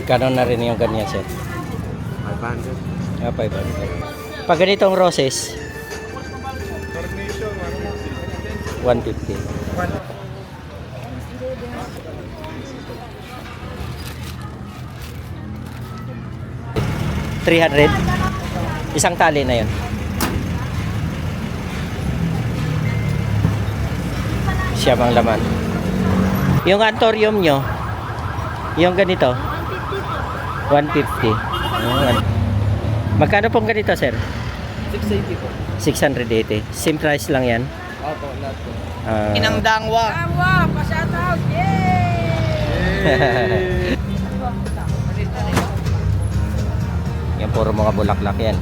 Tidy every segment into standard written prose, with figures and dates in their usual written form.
Magkano na rin yung ganyan, sir? 500. Ah, 500. Pag ganitong roses, 150. 300. Isang tali na yun. Siyam ang laman. Yung anthurium nyo, yung ganito, 150. Ayan. Magkano pong ganito, sir? 680 po. 680. Same price lang yan. Opo, lahat po. Inang dangwa. Dangwa, pa-shoutout! Yay! Yan, puro mga bulaklak yan.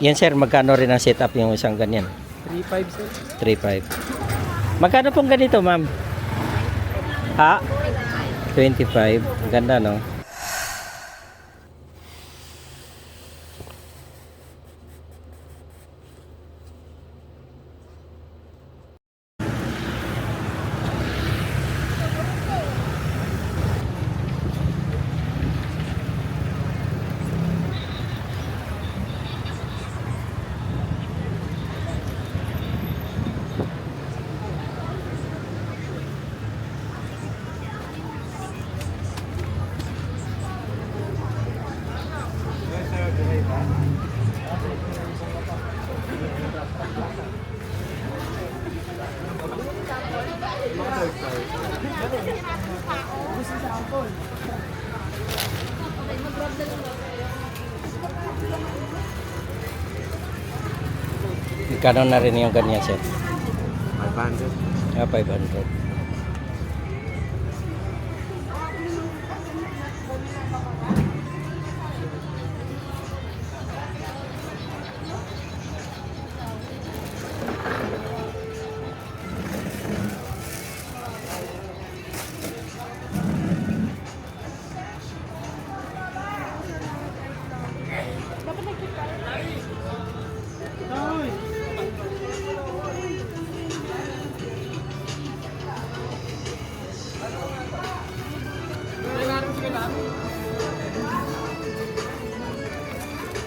Yan, sir, magkano rin ang setup yung isang ganyan? 3.5 sir. 3.5. Magkano pong ganito, ma'am? Ha? 25. Ganda, no? Magkano na rin yung ganyan, sir? 500. Ah, 500.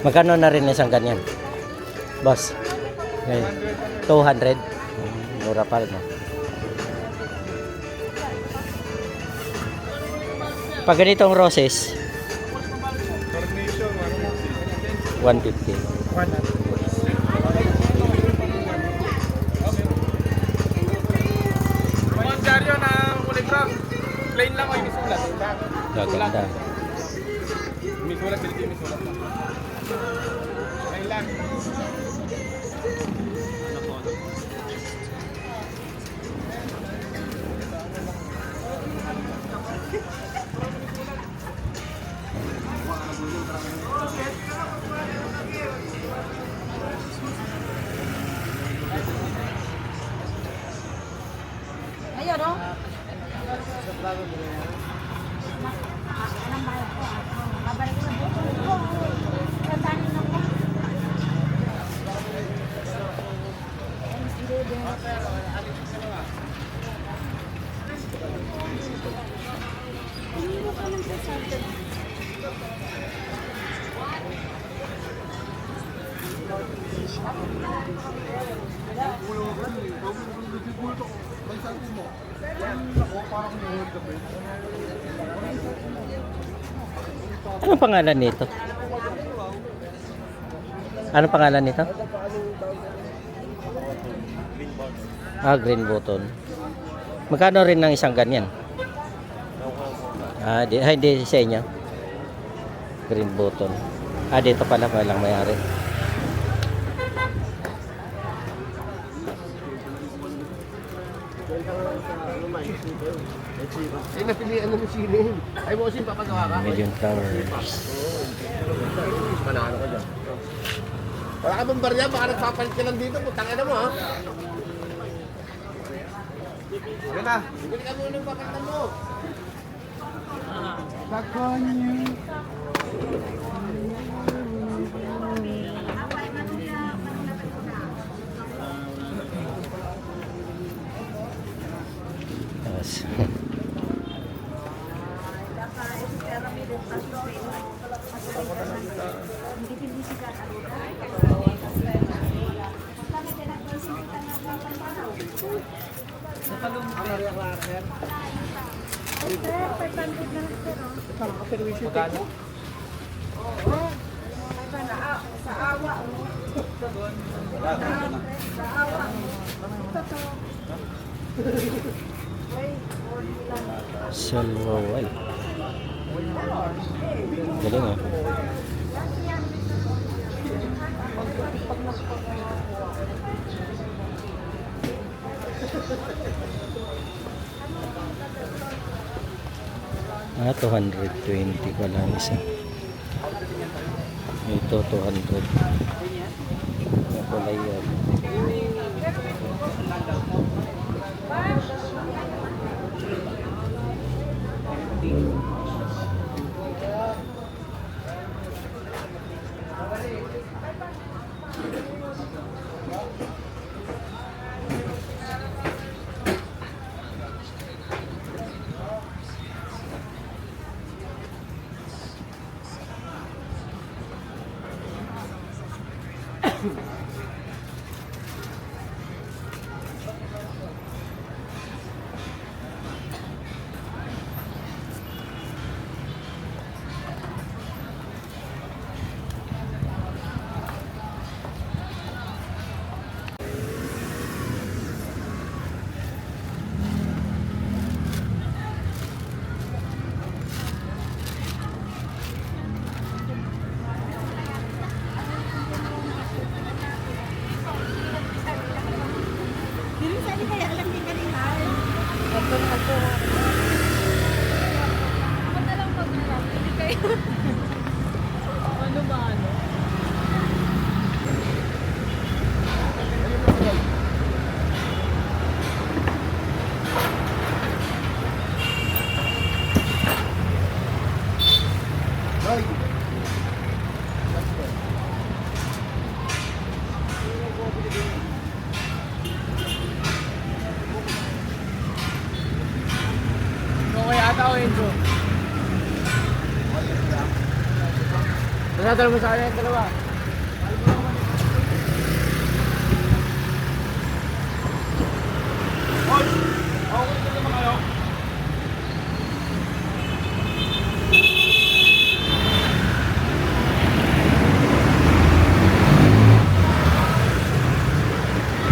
Magkano na rin isang ganyan? Boss? 200? Mura pa rin, no? Pag ganitong roses, 150. Mga dyaryo na kulay brown. Plain lang o yung misulat. Gaganda. Misulat, siliti misulat. Plain lang. Ayun, no? Babalik ko na po. Tatanin ako. Anong pangalan nito? Anong pangalan nito? Ah, green button. Magkano rin ng isang ganyan? Ah, hindi sa inyo. Green button. Ah, dito pala walang may-ari. Ay, napilian na ng sine. Ay, bossing, papagawa ka. Million flowers. Manalo ko dyan. Wala ka bang barya? Baka nagpapalit ka lang dito. Putang ina mo, ha? Sige na. Bili ka muna ng papalitan mo. Sakonyo. Yes. Magkano? Salwawal. Galing ah. Ah, 220 pala ang isa. Ito 200. Yung kulay yan. Nadala mo sa akin yung dalawa.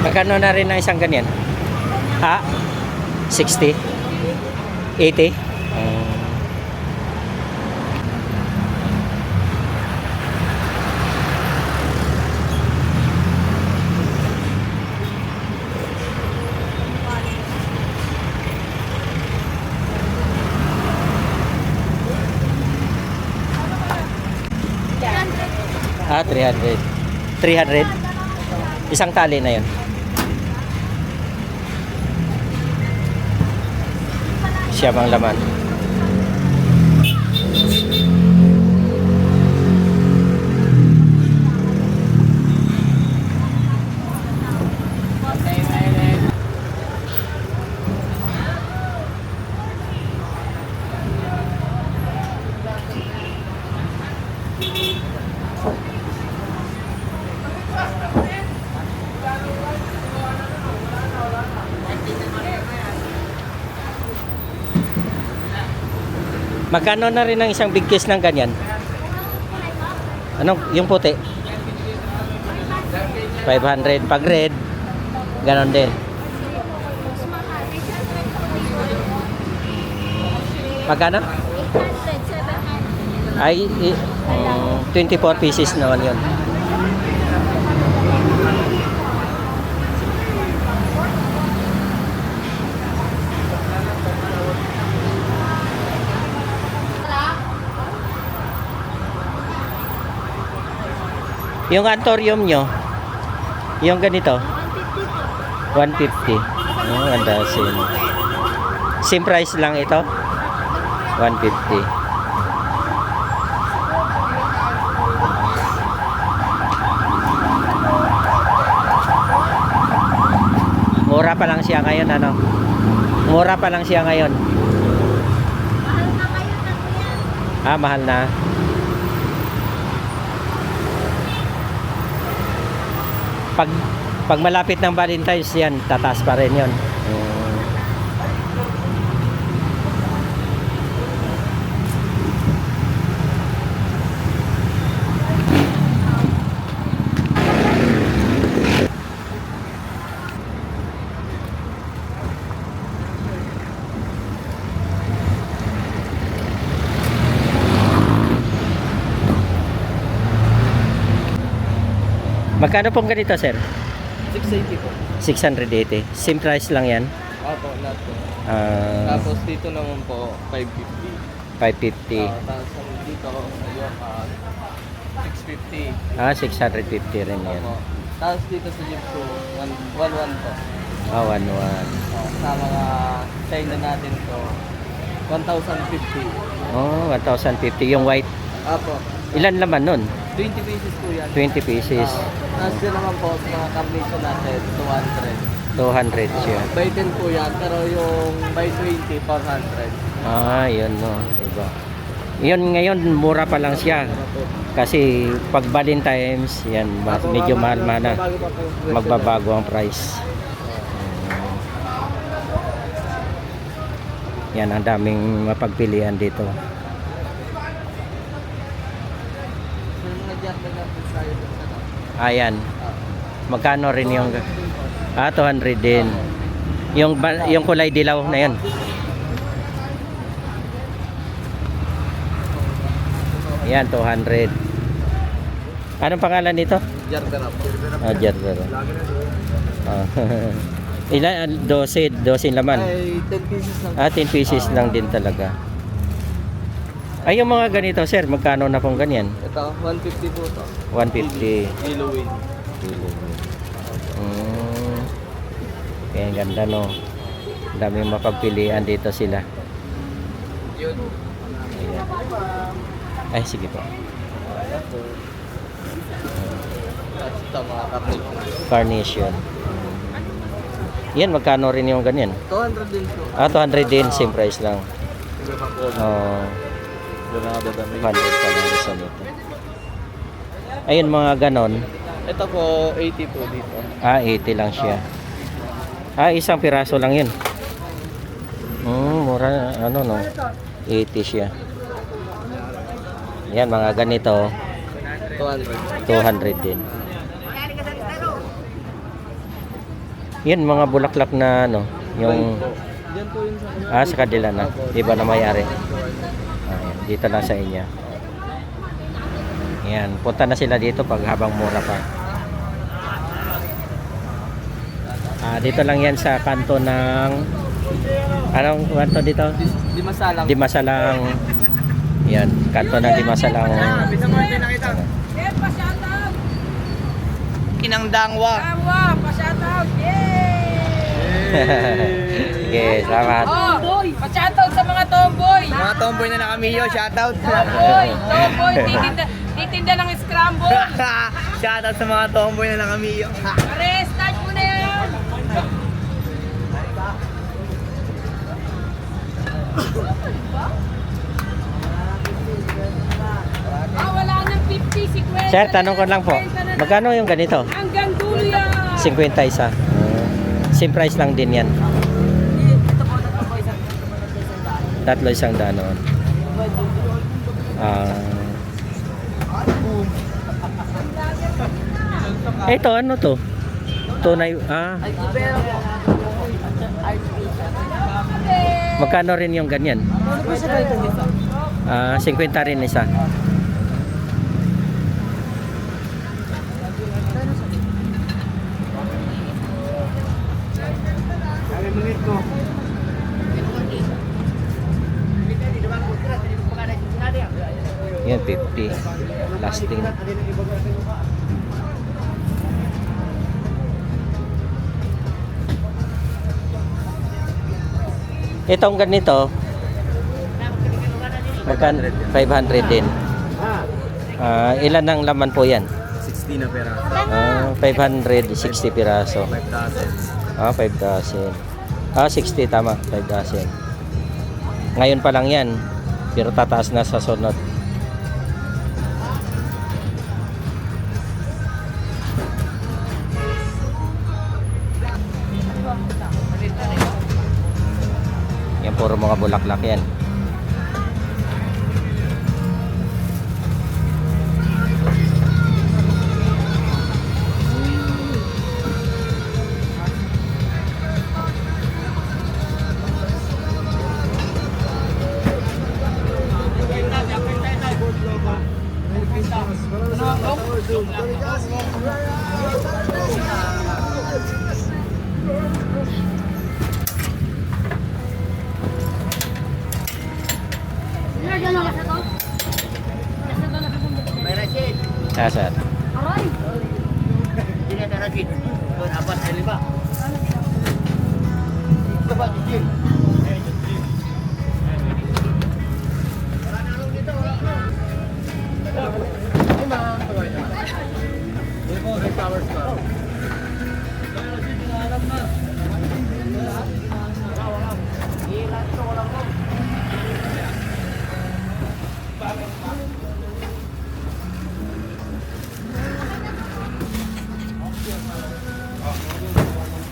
Magkano na rin ang isang ganyan? Ha? 60? 80? Ah, 300. 300? Isang tali na yun. Siya bang laman? Magkano na rin ang isang big case ng ganyan? Ano? Yung puti? 500. Pag red, ganon din. Magkano? Ay, 24 pieces naman yun. Yung antorium nyo, yung ganito, 150. Oh, ang dasin. Same price lang ito, 150. Mura pa lang siya ngayon, ano? Mura pa lang siya ngayon. Mahal na kayo na kuya. Ah, mahal na. Pag Pag malapit ng Valentine's yan, tataas pa rin yun. Magkano pong ganito, sir? 680 po. 680. Same price lang yan. Opo, lahat po. Ah, Tapos dito naman po, 550. 550. Tapos dito, ayun, 650. 650 rin yan. Opo. Tapos dito sa Gypsy, 111 po. 1,1. Sa mga China natin to, 1,050. 1,050. Yung white. Opo. Ilan laman nun? 20 pieces po yan. 20 pieces. Tapos yun naman po, sa mga combination natin, 200. 200 siya. By 10 po yan, pero yung by 20, 400. Yun no. Diba? Yun ngayon, mura pa lang siya. Kasi pag Valentine's, yan, medyo mahal na. Magbabago ang price. Yan, ang daming mapagpilian dito. Ayan. Magkano rin yung 200 din. Yung kulay dilaw na yan. Ayan, 200. Anong pangalan nito? Jarbera po. Jarbera. Ilan? 12 laman. Ay, 10 pieces lang. 10 pieces lang din talaga. Ay, yung mga ganito, sir, magkano na pong ganyan? Ito, 150 po ito. 150. Halloween. Kaya ang ganda, no? Ang daming mapagpilian dito sila. Yun. Ayan. Ay, sige po. At ito, mga carnation. Carnation. Yan, magkano rin yung ganyan? 200 din po. 200 din, same price lang. Doon na dadami. 100 pa lang isa nito. Ayun, mga ganon. Ito po, 80 po dito. 80 lang siya. Isang piraso lang yun. Mura, ano no? 80 siya. Yan, mga ganito. 200. 200 din. Yan, mga bulaklak na ano, yung Diyan po yun sa sa kadila na. Iba na may-ari. Ayan, dito lang sa inyo. Yan, punta na sila dito pag habang mura pa. Dito lang yan sa kanto ng anong kanto dito? Di masalang. Dimasalang. Yan, kanto ng Dimasalang. Inang dangwa. Wow, pa-shoutout! Yay! Okay, salamat. Pa-shoutout sa mga tomboy! Mga tomboy na nakamiyo, shoutout. Tomboy, titinda ng scramble! Shoutout sa mga tomboy na nakamiyo. Pare, start mo na yan! Wala nang 50, 50. Sir, tanong ko lang po. Magkano yung ganito? Hanggang dulo yan! 50 isa. Same price lang din yan. Tatlo isang daan noon. Ito, ano to? Tunay, magkano rin yung ganyan? 50 rin isa. Yan, 50. Lasting. Itong ganito, magkano? 500 din. Ilan ang laman po yan? 60 na pera. 560 piraso. 5,000. 5,000. 60 tama, 5,000. Ngayon pa lang yan, pero tataas na sa sunod. puro mga bulaklak yan. Sir. Aray!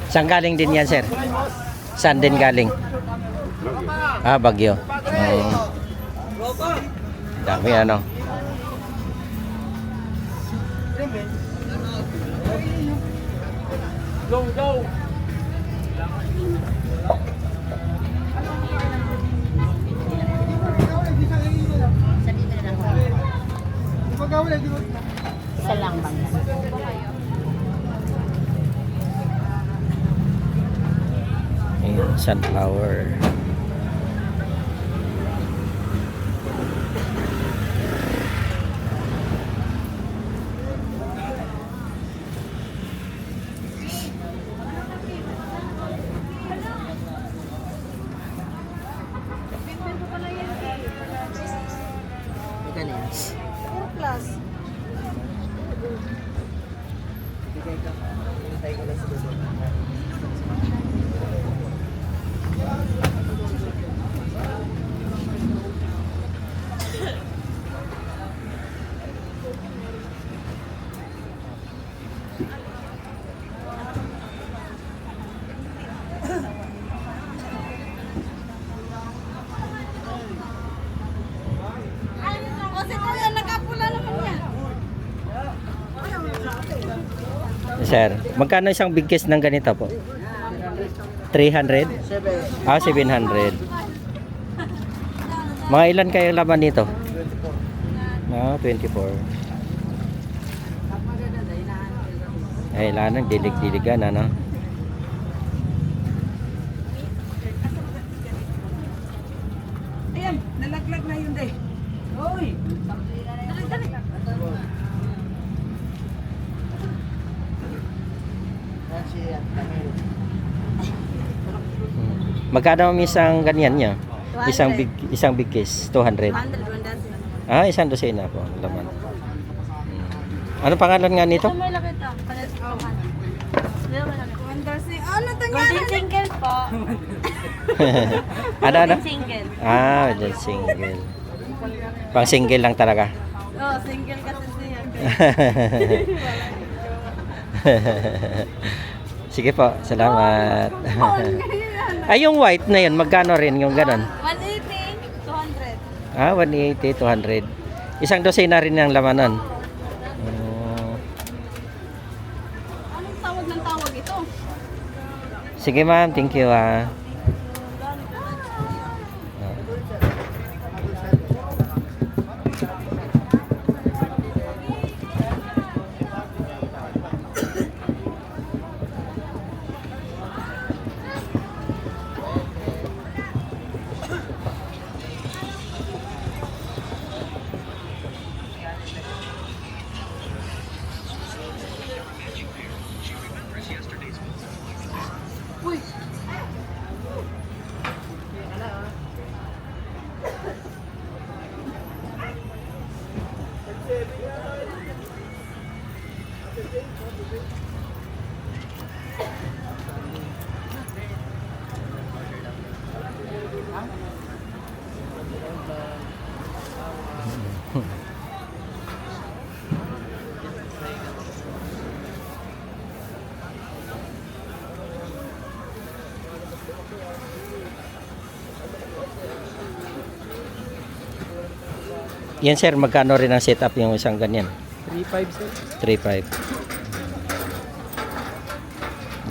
Saan galing din yan, sir? Saan din galing? Ah, Bagyo. Dami ano. Isa lang bang? Ayan, sunflower. Puro plus. Kasi kuya, nakapula naman yan. Sir, magkano isang big case ng ganito po? 300? Ah, 700. Mga ilan kayo laman nito? Ah, 24. Ay, ilan ang dilig-diligan, ano? Ayan, nalaglag na yun day. Hoy! Dali. Magkano ang isang ganyan niya? Isang big case, 200. 100. Ah, isang dosena po laman. Ano pangalan nga nito? May laki ito. Ano ito nga? Golden single po. Ano? Golden single. Ah, golden single. Pang single lang talaga. Oh, single kasi siya. Sige po, salamat. Ay, yung white na yun, magkano rin yung ganon? 180, 200. Ah, 180, 200. Isang dosena rin ang lamanan. Anong tawag ng tawag ito? Sige ma'am, thank you ah. Uy! Yan sir, magkano rin ang setup yung isang ganyan? 3.5 sir. 3.5.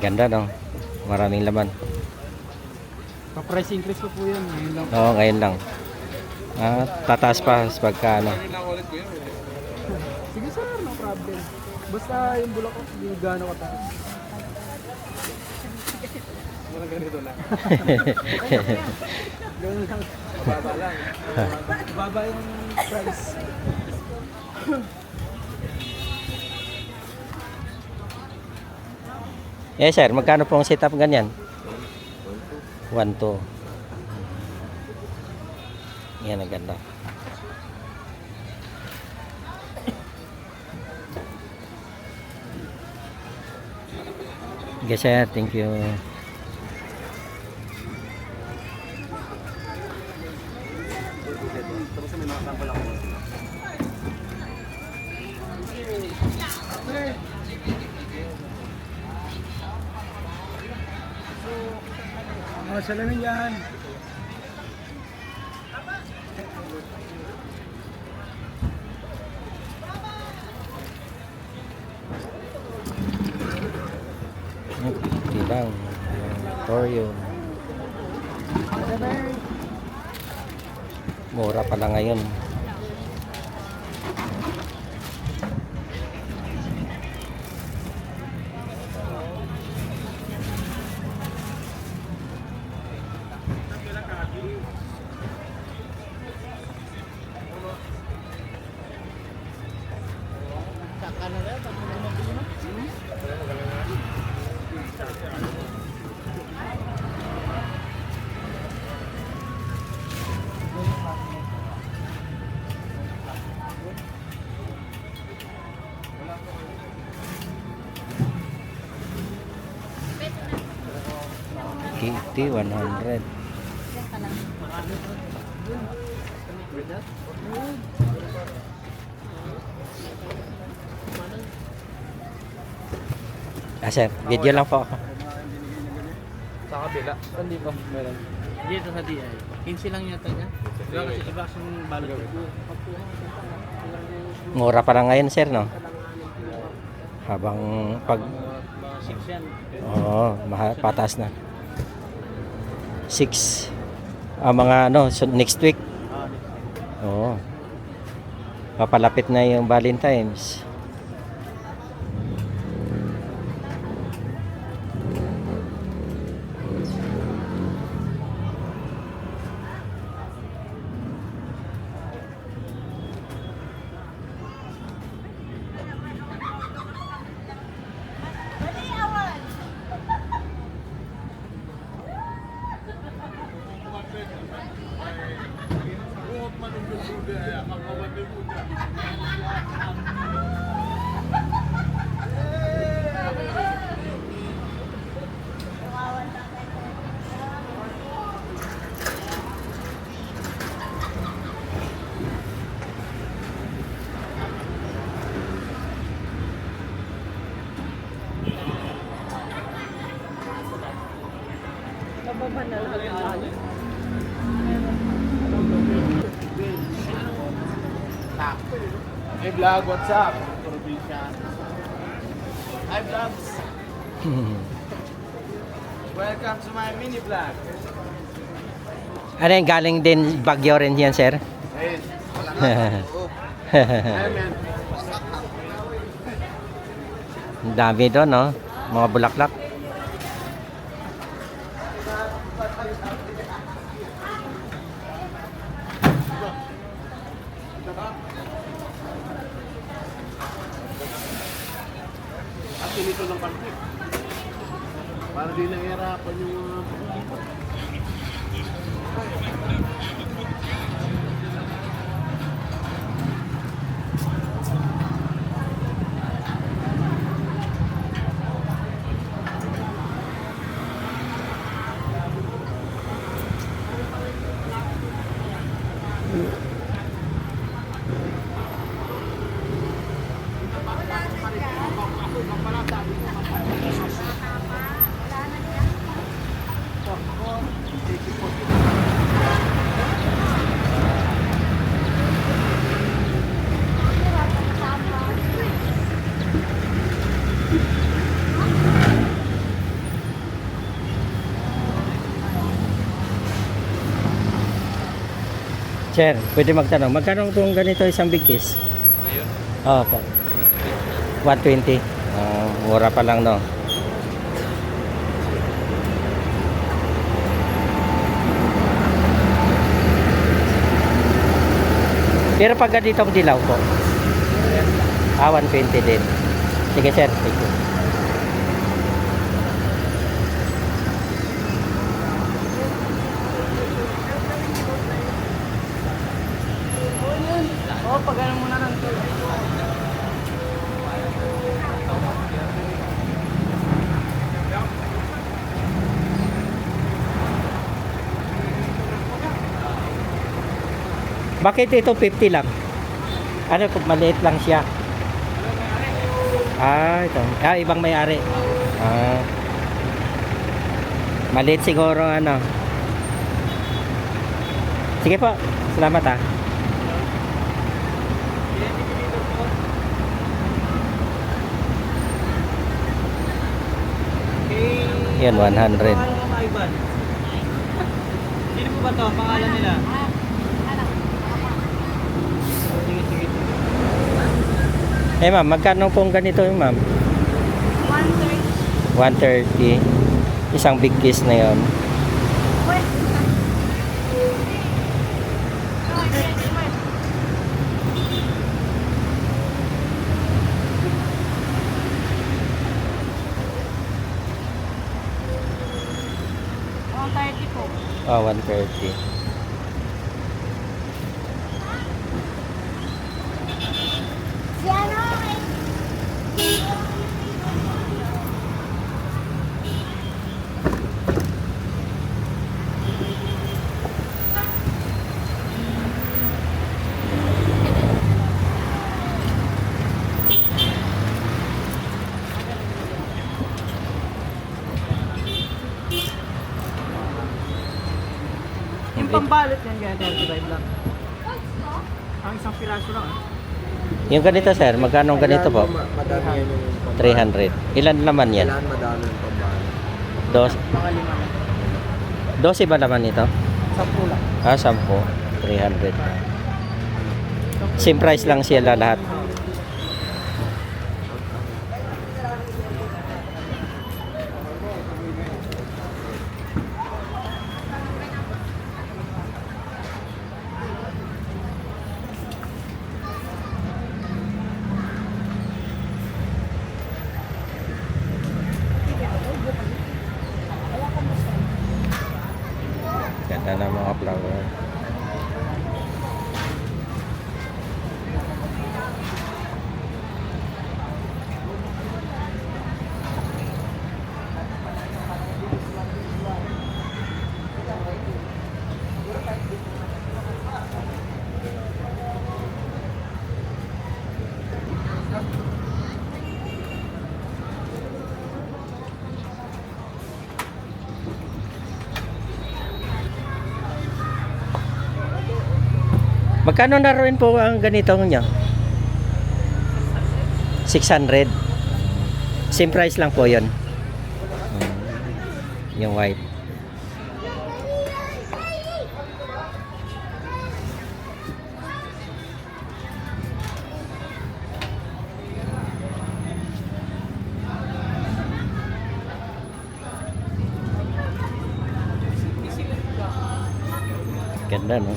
Ganda no? Maraming laman. Pa-price increase ko po yun. Ngayon lang. Oo, ngayon lang. Tataas pa sa pagka ano. Sige sir, no problem. Basta yung bulak ko, hindi gano'n kataas. Walang ganito lang. Ganun lang. Mababa lang. Mababa yung price. Eh sir, magkano po ang setup ganyan? 1.2. Yan ang ganda. Okay sir, thank you. Oh, salamin yan. Hindi lang. Torio. Mura pala ngayon. KT 100. Sir, video lang po ako. Sa kabila. Hindi ko. Meron. Dito sa DI. 15 lang yata niya. Kaya kasi iba yung balot. Mura pa lang ngayon, sir, no? Habang pag 6 yan. oo, pataas na. 6 mga ano, so next week. Oo. Papalapit na yung Valentine's. Hey vlog, what's up? Probinsya. Hi vlogs. Welcome to my mini vlog. Ano yung galing din Baguio rin yan, sir? Ayun. Ayun man. Ang dami doon, no? Mga bulaklak. At pinito ng pantik. Para di nahihirapan yung Sir, pwede magtanong. Magkano kung ganito isang big kiss? Ayun. Oo po. 120. Mura pa lang, no? Pero pag ganitong dilaw po. 120 din. Sige, sir. Thank you. Oo, pag ano muna lang. Bakit ito 50 lang? Ano kung maliit lang siya? Ito. Ibang may-ari. Maliit siguro ano. Sige po. Salamat ah. Yan, 100. Pangalan mo, Ivan? Sino po ba to? Pangalan nila? Sige, sige. Ma'am, magkano pong ganito yung ma'am? 130. 130. Isang big kiss na yon. Oh, 30 po. 130. Si ano? Yung pambalot yan, kaya 35 lang. Ang isang piraso lang ah. Yung ganito sir, magkano ganito po? Madami yan yung pambalot. 300. Ilan naman yan? Kailangan madami yung pambalot. Mga lima lang. 12 ba naman ito? 10 lang. 10. 300. Same price lang sila lahat. Ganda ng mga flower. Magkano na rin po ang ganitong nyo? 600. Same price lang po yun. Yung white. Ganda, no?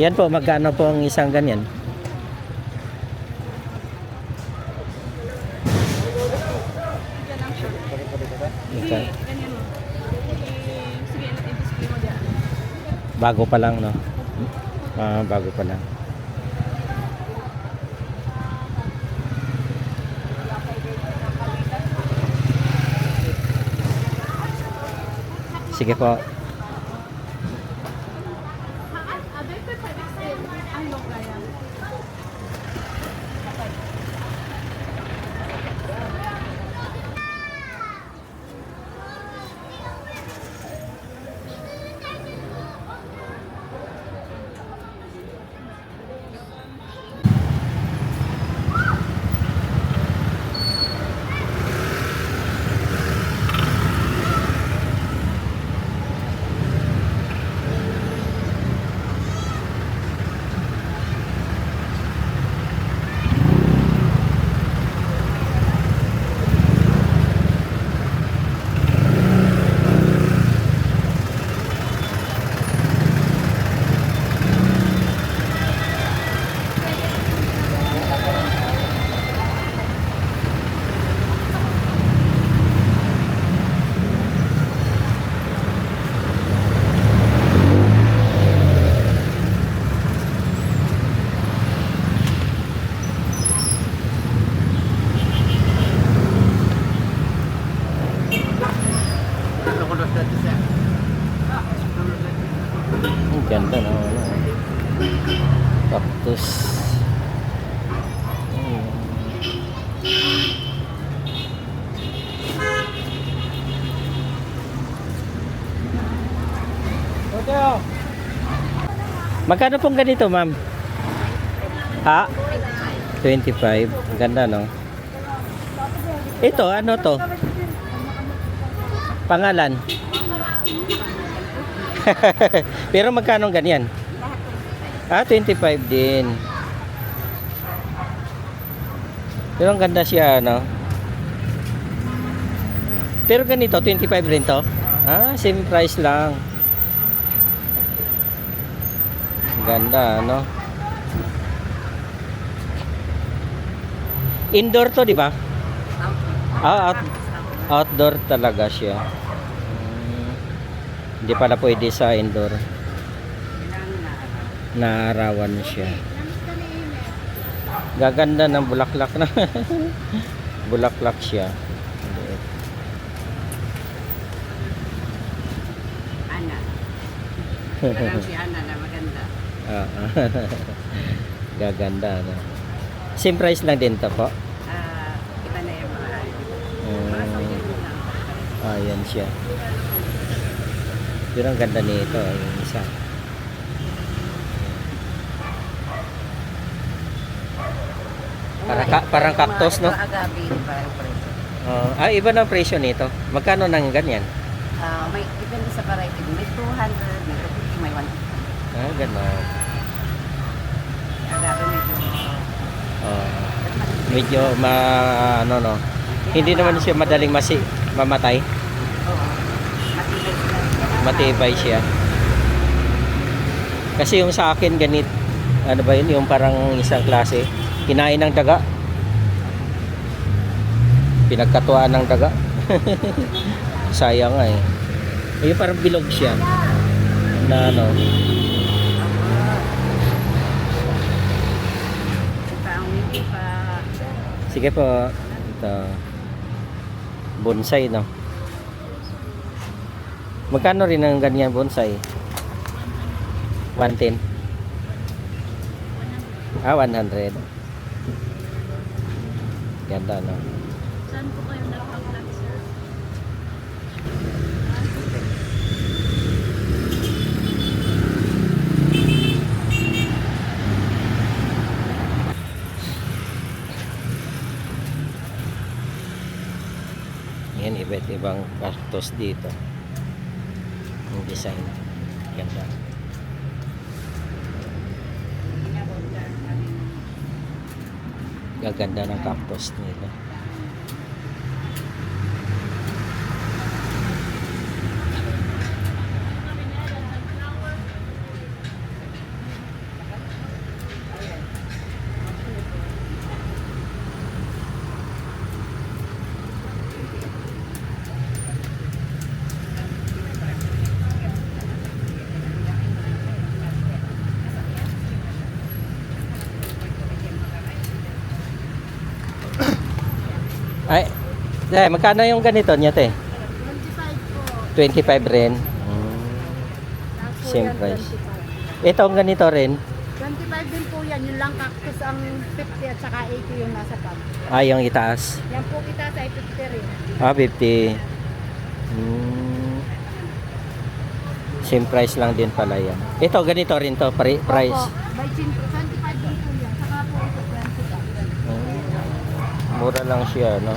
Yan po, magkano po ang isang ganyan? Okay. Bago pa lang, no? Bago pa lang. Sige po. Cactus. Ayan. Magkano pong ganito, ma'am? Ha? 25. Ganda, no? Ito, ano to? Pangalan? Pero magkano ganyan? Ah, 25 din. Pero ang ganda siya, no? Pero ganito, 25 rin to? Ah, same price lang. Ganda, no? Indoor to, di ba? Ah, outdoor talaga siya. Hindi pala pwede sa indoor. Naarawan siya. Gaganda ng bulaklak na. Bulaklak siya. Ana. Parang si Ana na maganda. Ah, gaganda, no? Same price lang din to po. Kita na yung mga Ayan siya. Pero ang ganda nito, yung isa. Parang cactus, no? Agabi, parang presyo. Iba na ang presyo nito. Magkano nang ganyan? May depende sa variety. May 200, may 250, may 150. Gano'n. Agabi Medyo ano, no? Hindi naman siya madaling mamatay. Oo. Matibay sila. Matibay siya. Kasi yung sa akin ganit, ano ba yun? Yung parang isang klase. Kinain ng daga. Pinagkatuwaan ng daga. Sayang nga eh. Yung parang bilog siya. Na ano. Sige po. Ito. Bonsai, no? Magkano rin ang ganyan bonsai? 110. 100. Ganda, no? Saan po kayo nagpag-vlog, sir? Yan, iba't ibang cactus dito. Yung design. Ganda. Gaganda ng cactus nila. Ay, magkano yung ganito niya, te? 25 po. 25 rin. Tapos Same yan, price. 25. Ito ang ganito rin. 25 din po yan. Yung lang cactus ang 50 at saka 80 yung nasa pag. Yung itaas. Yan po kita sa 50 rin. 50. Same price lang din pala yan. Ito, ganito rin to, price. Opo, by 25 din po yan. Saka po ito 20 Mura lang siya, no?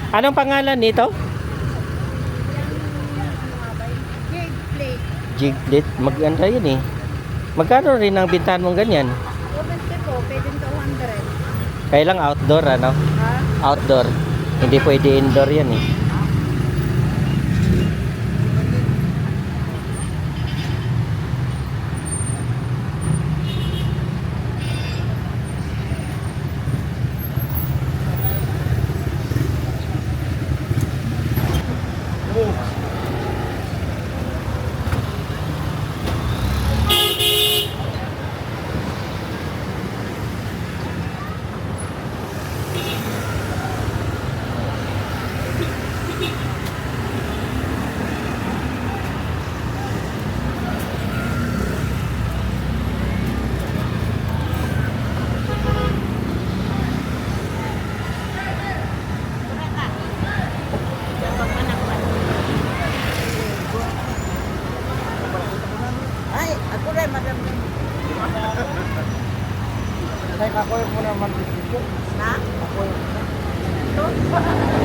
Anong pangalan nito? Jade plate. Jiglet. Maganda yun eh. Magkano rin ang bintahan mong ganyan? 20 po, pwede 200. Kailang outdoor, ano? Ha? Outdoor. Hindi pwede indoor yan eh. Na? Ito?